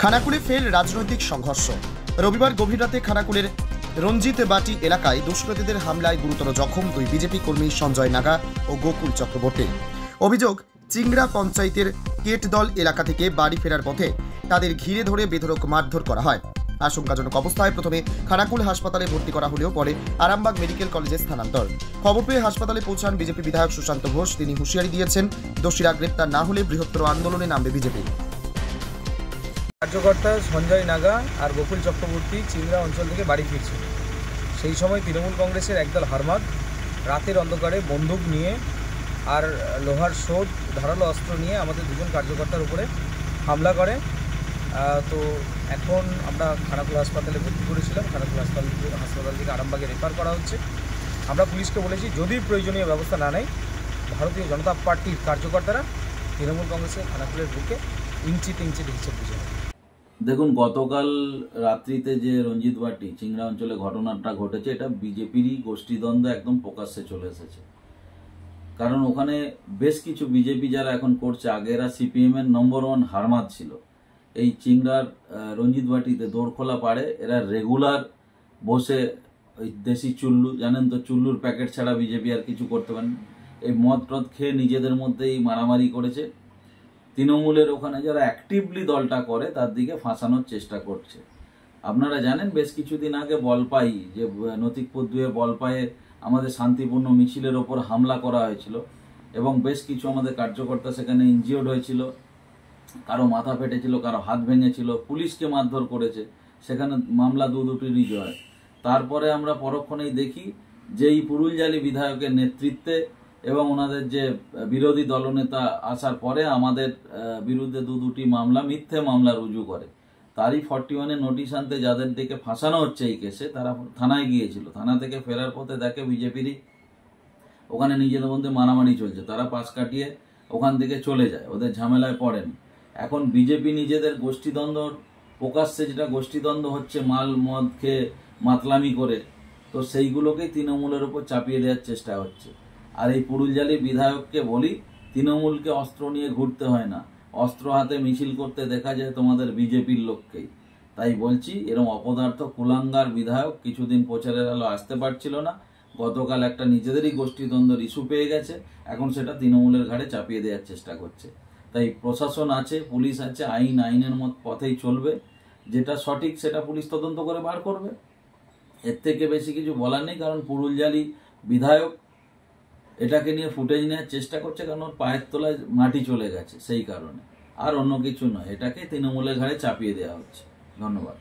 খানাকুলে ফের রাজনৈতিক সংঘর্ষ। রবিবার গভীর রাতে খানাকুলের রঞ্জিত বাটি এলাকায় দুষ্কৃতীদের হামলায় গুরুতর জখম দুই বিজেপি কর্মী সঞ্জয় নাগা ও গোকুল চক্রবর্তী। অভিযোগ, চিংড়া পঞ্চায়েতের কেটদল এলাকা থেকে বাড়ি ফেরার পথে তাদের ঘিরে ধরে বেধড়ক মারধর করা হয়। আশঙ্কাজনক অবস্থায় প্রথমে খানাকুল হাসপাতালে ভর্তি করা হলেও পরে আরামবাগ মেডিকেল কলেজে স্থানান্তর। খবর পেয়ে হাসপাতালে পৌঁছান বিজেপি বিধায়ক সুশান্ত ঘোষ। তিনি হুঁশিয়ারি দিয়েছেন, দোষীরা গ্রেপ্তার না হলে বৃহত্তর আন্দোলনে নামবে বিজেপি। কার্যকর্তা সঞ্জয় নাগা আর গোকুল চক্রবর্তী চিংড়া অঞ্চল থেকে বাড়ি ফিরছে। সেই সময় তৃণমূল কংগ্রেসের একদল হারমাদ রাতের অন্ধকারে বন্দুক নিয়ে আর লোহার শোধ ধারালো অস্ত্র নিয়ে আমাদের দুজন কার্যকর্তার উপরে হামলা করে। তো এখন আমরা খানাকুল হাসপাতালে ভর্তি করেছিলাম। খানাকুল হাসপাতাল থেকে আরামবাগে রেফার করা হচ্ছে। আমরা পুলিশকে বলেছি, যদি প্রয়োজনীয় ব্যবস্থা না নেয় ভারতীয় জনতা পার্টির কার্যকর্তারা তৃণমূল কংগ্রেসের খানাকুলের বুকে ইঞ্চিতে হিসেব বুঝে। দেখুন, গতকাল রাত্রিতে যে রঞ্জিত বাটি চিংড়া অঞ্চলে ঘটনাটা ঘটেছে, এটা বিজেপিরই গোষ্ঠীদ্বন্দ্ব একদম প্রকাশ্যে চলে এসেছে। কারণ ওখানে বেশ কিছু বিজেপি যারা এখন করছে, আগে এরা সিপিএম এর নম্বর 1 হারমাদ ছিল। এই চিংড়ার রঞ্জিত বাটিতে দৌড়খোলা পাড়ে এরা রেগুলার বসে ওই দেশি চুল্লু, জানেন তো, চুল্লুর প্যাকেট ছাড়া বিজেপি আর কিছু করতে পারেন। এই মদ টদ খেয়ে নিজেদের মধ্যেই মারামারি করেছে। তৃণমূলের ওখানে যারা অ্যাক্টিভলি দলটা করে তার দিকে ফাঁসানোর চেষ্টা করছে। আপনারা জানেন, বেশ কিছুদিন আগে বলপাই, যে নতিকপুর 2 বলপায়ে আমাদের শান্তিপূর্ণ মিছিলের ওপর হামলা করা হয়েছিল এবং বেশ কিছু আমাদের কার্যকর্তা সেখানে ইনজিওর্ড হয়েছিল। কারো মাথা ফেটেছিল, কারো হাত ভেঙেছিল, পুলিশকে মারধর করেছে। সেখানে মামলা দুটিরই জয়। তারপরে আমরা পরক্ষণেই দেখি যে এই পুরুলজালি বিধায়কের নেতৃত্বে এবং ওনাদের যে বিরোধী দলনেতা আসার পরে আমাদের বিরুদ্ধে দুটি মামলা, মিথ্যে মামলা রুজু করে। তারই 41-এ নোটিশ আনতে যাদের দিকে ফাঁসানো হচ্ছে এই কেসে, তারা থানায় গিয়েছিল। থানা থেকে ফেরার পথে দেখে বিজেপিরই ওখানে নিজেদের মধ্যে মারামারি চলছে। তারা পাশ কাটিয়ে ওখান থেকে চলে যায়, ওদের ঝামেলায় পড়েনি। এখন বিজেপি নিজেদের গোষ্ঠীদ্বন্দ্ব প্রকাশ্যে, যেটা গোষ্ঠীদ্বন্দ্ব হচ্ছে মাল মদ খেয়ে মাতলামি করে, তো সেইগুলোকেই তৃণমূলের উপর চাপিয়ে দেওয়ার চেষ্টা হচ্ছে। আর এই পুরুলজালি বিধায়ককে বলি, তৃণমূলকে অস্ত্র নিয়ে ঘুরতে হয় না, অস্ত্র হাতে মিছিল করতে দেখা যায় তোমাদের বিজেপির লোককেই। তাই বলছি, এরকম অপদার্থ কুলাঙ্গার বিধায়ক কিছুদিন প্রচারের আলো আসতে পারছিল না। গতকাল একটা নিজেদেরই গোষ্ঠীদ্বন্দ্বের ইস্যু পেয়ে গেছে, এখন সেটা তৃণমূলের ঘাড়ে চাপিয়ে দেওয়ার চেষ্টা করছে। তাই প্রশাসন আছে, পুলিশ আছে, আইনের পথেই চলবে। যেটা সঠিক সেটা পুলিশ তদন্ত করে বার করবে। এর থেকে বেশি কিছু বলার নেই। কারণ পুরুলজালি বিধায়ক এটাকে নিয়ে ফুটেজ নেওয়ার চেষ্টা করছে, কারণ ওর পায়ের তলায় মাটি চলে গেছে, সেই কারণে। আর অন্য কিছু নয়, এটাকে তৃণমূলের ঘাড়ে চাপিয়ে দেওয়া হচ্ছে। ধন্যবাদ।